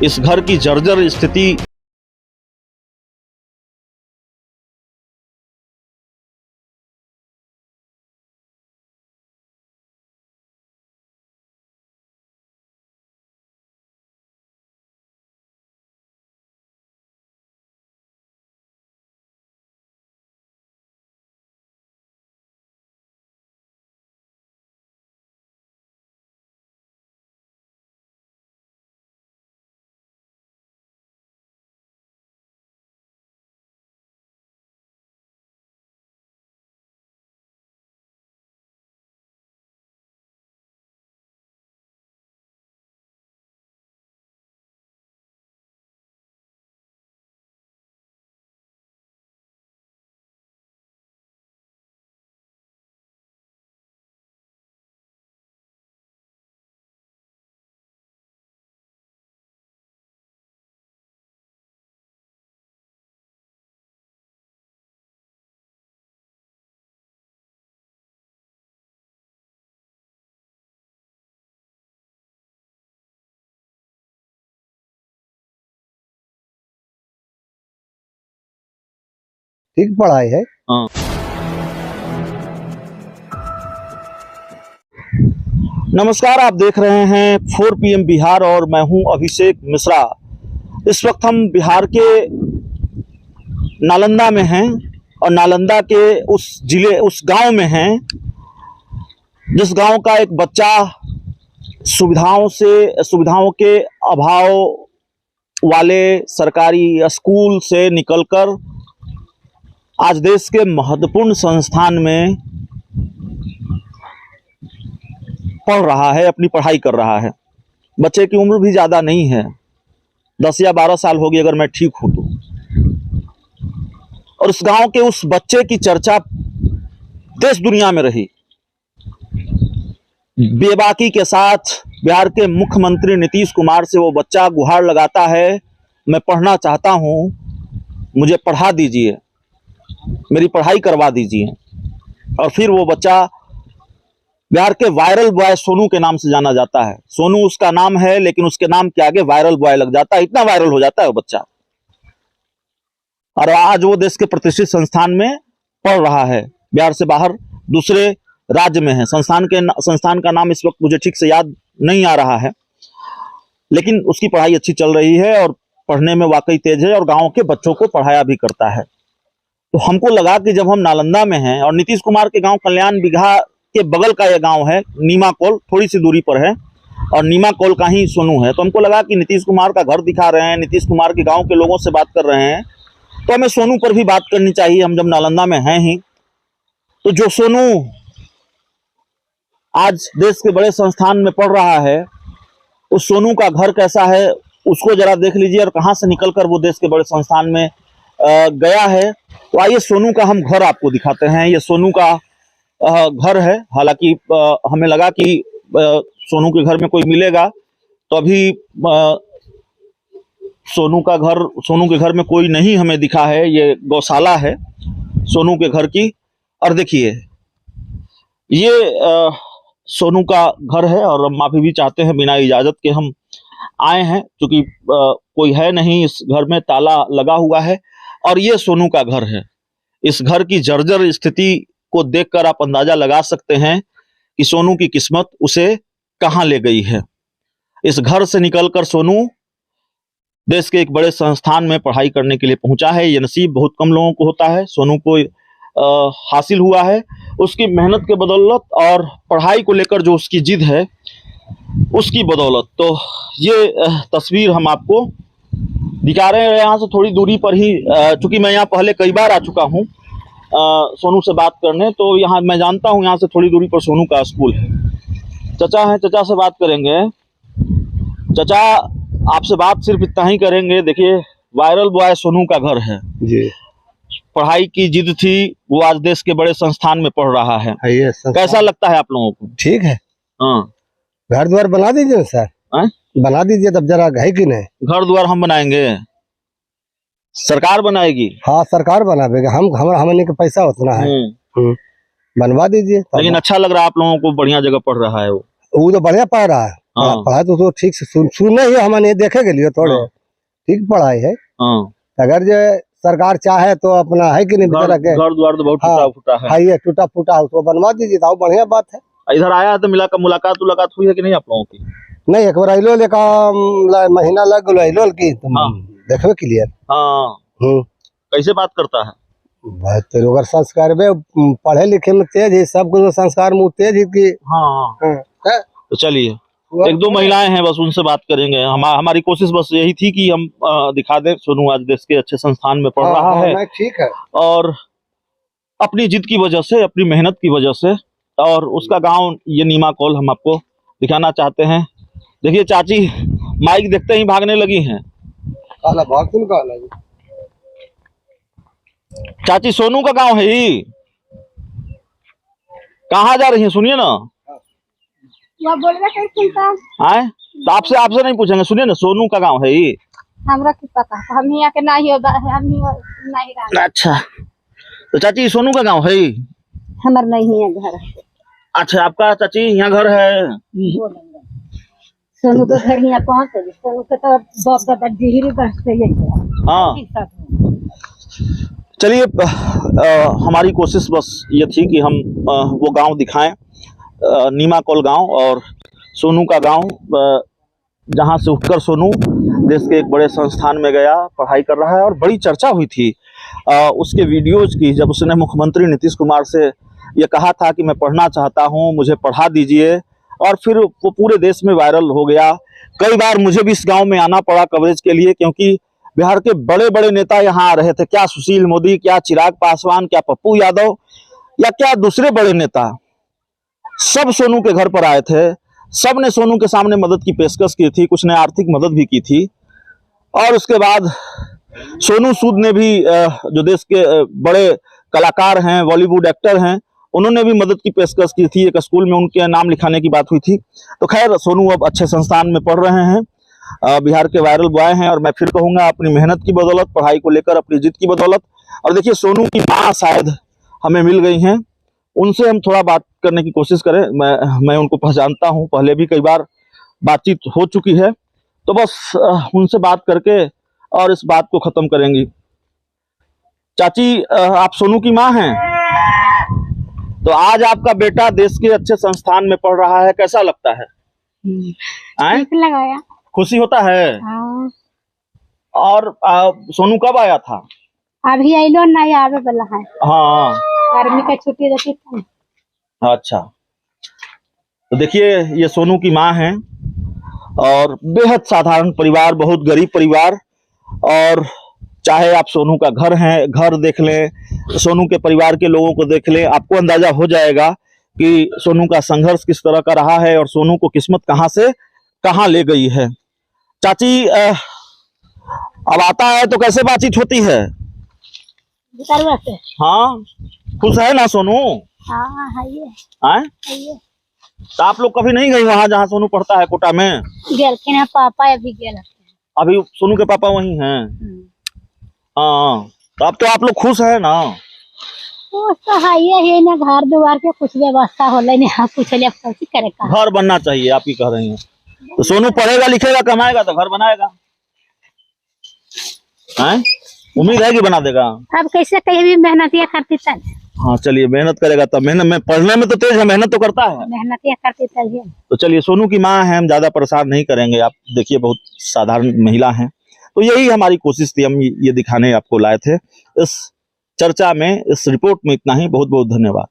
इस घर की जर्जर स्थिति ठीक पढ़ाई है। हाँ। नमस्कार, आप देख रहे हैं 4 PM बिहार और मैं हूं अभिषेक मिश्रा। इस वक्त हम बिहार के नालंदा में हैं और नालंदा के उस गांव में हैं जिस गांव का एक बच्चा सुविधाओं के अभाव वाले सरकारी स्कूल से निकलकर आज देश के महत्वपूर्ण संस्थान में पढ़ रहा है, अपनी पढ़ाई कर रहा है। बच्चे की उम्र भी ज़्यादा नहीं है, 10 या 12 साल होगी अगर मैं ठीक हूँ तो। और उस गांव के उस बच्चे की चर्चा देश दुनिया में रही। बेबाकी के साथ बिहार के मुख्यमंत्री नीतीश कुमार से वो बच्चा गुहार लगाता है, मैं पढ़ना चाहता हूँ, मुझे पढ़ा दीजिए, मेरी पढ़ाई करवा दीजिए। और फिर वो बच्चा बिहार के वायरल बॉय सोनू के नाम से जाना जाता है। सोनू उसका नाम है, लेकिन उसके नाम के आगे वायरल बॉय लग जाता है, इतना वायरल हो जाता है वो बच्चा। और आज वो देश के प्रतिष्ठित संस्थान में पढ़ रहा है, बिहार से बाहर दूसरे राज्य में है। संस्थान का नाम इस वक्त मुझे ठीक से याद नहीं आ रहा है, लेकिन उसकी पढ़ाई अच्छी चल रही है और पढ़ने में वाकई तेज है और गाँव के बच्चों को पढ़ाया भी करता है। तो हमको लगा कि जब हम नालंदा में हैं और नीतीश कुमार के गांव कल्याण बिघा के बगल का यह गांव है, नीमाकोल थोड़ी सी दूरी पर है और नीमाकोल का ही सोनू है, तो हमको लगा कि नीतीश कुमार का घर दिखा रहे हैं, नीतीश कुमार के गांव के लोगों से बात कर रहे हैं, तो हमें सोनू पर भी बात करनी चाहिए। हम जब नालंदा में हैं ही, तो जो सोनू आज देश के बड़े संस्थान में पढ़ रहा है, उस सोनू का घर कैसा है उसको जरा देख लीजिए और कहाँ से निकलकर वो देश के बड़े संस्थान में गया है। तो आइए सोनू का हम घर आपको दिखाते हैं। ये सोनू का घर है। हालांकि हमें लगा कि सोनू के घर में कोई मिलेगा, तो अभी सोनू के घर में कोई नहीं हमें दिखा है। ये गौशाला है सोनू के घर की। और देखिए ये सोनू का घर है और हम अभी भी चाहते हैं बिना इजाजत के हम आए हैं, क्योंकि कोई है नहीं इस घर में, ताला लगा हुआ है। और ये सोनू का घर है। इस घर की जर्जर स्थिति को देखकर आप अंदाजा लगा सकते हैं कि सोनू की किस्मत उसे कहां ले गई है। इस घर से निकलकर सोनू देश के एक बड़े संस्थान में पढ़ाई करने के लिए पहुंचा है। ये नसीब बहुत कम लोगों को होता है, सोनू को हासिल हुआ है। उसकी मेहनत के बदौलत और पढ़ाई को लेकर जो उसकी जिद है उसकी बदौलत। तो ये तस्वीर हम आपको दिखा रहे हैं यहाँ से थोड़ी दूरी पर ही, चूंकि मैं यहाँ पहले कई बार आ चुका हूँ सोनू से बात करने, तो यहाँ मैं जानता हूँ यहाँ से थोड़ी दूरी पर सोनू का स्कूल है। चचा हैं, चचा से बात करेंगे। चचा, आपसे बात सिर्फ इतना ही करेंगे। देखिए, वायरल बॉय सोनू का घर है जी। पढ़ाई की जिद थी, वो आज देश के बड़े संस्थान में पढ़ रहा है। कैसा लगता है आप लोगों को? ठीक है। हाँ, घर द्वार बना दीजिए सर। बना दीजिए तब जरा है कि नहीं। घर द्वार हम बनाएंगे, सरकार बनाएगी? हाँ, सरकार बनाएगा, हमने का पैसा उतना है। बनवा दीजिए। लेकिन अच्छा लग रहा है आप लोगों को, बढ़िया जगह पढ़ रहा है वो तो बढ़िया पढ़ रहा है। हाँ। पढ़ाई तो ठीक से सुने ही हमने देखे के लिए थोड़े हाँ। ठीक पढ़ाई है। हाँ। अगर जो सरकार चाहे तो अपना है कि नहीं बेचारा के घर द्वार तो बहुत हाँ, टूटा फूटा है। ये टूटा फूटा उसको बनवा दीजिए तो बढ़िया बात है। इधर आया है तो मुलाकात हुई है कि नहीं आप लोगों की? नहीं, एक बार अलो लेका महीना लग गलो अलो की तुम हाँ। देखबे क्लियर। हाँ। कैसे बात करता है? भाई तेरे अगर संस्कार में पढ़े लिखे में तेज है, सब कुछ संस्कार में तेज है कि हाँ। हाँ। तो चलिए एक दो महिलाएं हैं बस उनसे बात करेंगे। हमारी कोशिश बस यही थी कि हम दिखा दें सोनू आज देश के अच्छे संस्थान में पढ़ रहा है। ठीक है। और अपनी जिद की वजह से, अपनी मेहनत की वजह से, और उसका गांव ये नीमा कौल हम आपको दिखाना चाहते हैं। देखिए चाची माइक देखते ही भागने लगी हैं। काला भाग तुम काला जी। चाची सोनू का गांव है ये, कहाँ जा रही हैं? सुनिए ना। आए तो आपसे नहीं पूछेंगे, सुनिए ना, सोनू का गांव है ये। हमरा की पता, हम यहाँ के नहीं हो, हम नहीं रहा। अच्छा तो चाची सोनू का गांव है ये? हमर नहीं है घर। अच्छा आपका चाची यहाँ घर है? सोनू के घर यहाँ कहाँ से? सोनू के तो बाप दादा डिहरी बसते ही। हाँ चलिए हमारी कोशिश बस ये थी कि हम वो गांव दिखाएं, नीमा कौल गांव और सोनू का गांव, जहां से उठकर सोनू देश के एक बड़े संस्थान में गया, पढ़ाई कर रहा है। और बड़ी चर्चा हुई थी उसके वीडियोज की, जब उसने मुख्यमंत्री नीतीश कुमार से ये कहा था कि मैं पढ़ना चाहता हूं, मुझे पढ़ा दीजिए, और फिर वो पूरे देश में वायरल हो गया। कई बार मुझे भी इस गांव में आना पड़ा कवरेज के लिए, क्योंकि बिहार के बड़े बड़े नेता यहाँ आ रहे थे। क्या सुशील मोदी, क्या चिराग पासवान, क्या पप्पू यादव, या क्या दूसरे बड़े नेता, सब सोनू के घर पर आए थे। सब ने सोनू के सामने मदद की पेशकश की थी, कुछ ने आर्थिक मदद भी की थी। और उसके बाद सोनू सूद ने भी, जो देश के बड़े कलाकार हैं, बॉलीवुड एक्टर हैं, उन्होंने भी मदद की पेशकश की थी। एक स्कूल में उनके नाम लिखाने की बात हुई थी। तो खैर सोनू अब अच्छे संस्थान में पढ़ रहे हैं, बिहार के वायरल बॉय हैं। और मैं फिर कहूँगा अपनी मेहनत की बदौलत, पढ़ाई को लेकर अपनी जिद की बदौलत। और देखिए सोनू की माँ शायद हमें मिल गई हैं, उनसे हम थोड़ा बात करने की कोशिश करें। मैं उनको पहचानता हूं, पहले भी कई बार बातचीत हो चुकी है, तो बस उनसे बात करके और इस बात को खत्म करेंगी। चाची आप सोनू की माँ हैं, तो आज आपका बेटा देश के अच्छे संस्थान में पढ़ रहा है, कैसा लगता है? ठीक लगाया, खुशी होता है। हाँ। और सोनू कब आया था? अभी आइलो नहीं, आवे वाला है। हाँ गर्मी का छुट्टी रहती थी। अच्छा तो देखिए ये सोनू की माँ हैं, और बेहद साधारण परिवार, बहुत गरीब परिवार। और चाहे आप सोनू का घर देख लें, सोनू के परिवार के लोगों को देख लें, आपको अंदाजा हो जाएगा कि सोनू का संघर्ष किस तरह का रहा है और सोनू को किस्मत कहां से कहां ले गई है। चाची अब आता है तो कैसे बातचीत होती है? हाँ खुश है ना सोनू? हाँ है ये। तो आप लोग कभी नहीं गई वहां जहाँ सोनू पढ़ता है, कोटा में? गेल पापा अभी गेल। अभी सोनू के पापा वही हैं। हाँ तो अब तो आप लोग खुश है ना? तो है ना, घर द्वार के कुछ व्यवस्था हो नहीं, कुछ करेगा। घर बनना चाहिए, आप ही कह रही हैं। तो सोनू पढ़ेगा लिखेगा कमाएगा तो घर बनाएगा, हैं? उम्मीद है कि बना देगा। अब कैसे कहीं भी मेहनत करती तब। हाँ चलिए मेहनत करेगा तब। मेहनत में, पढ़ने में तो तेज है, मेहनत तो करता है। मेहनत करती तब। तो चलिए सोनू की माँ है, हम ज्यादा परेशान नहीं करेंगे। आप देखिए बहुत साधारण महिला हैं। तो यही हमारी कोशिश थी, हम ये दिखाने आपको लाए थे। इस चर्चा में, इस रिपोर्ट में इतना ही। बहुत बहुत धन्यवाद।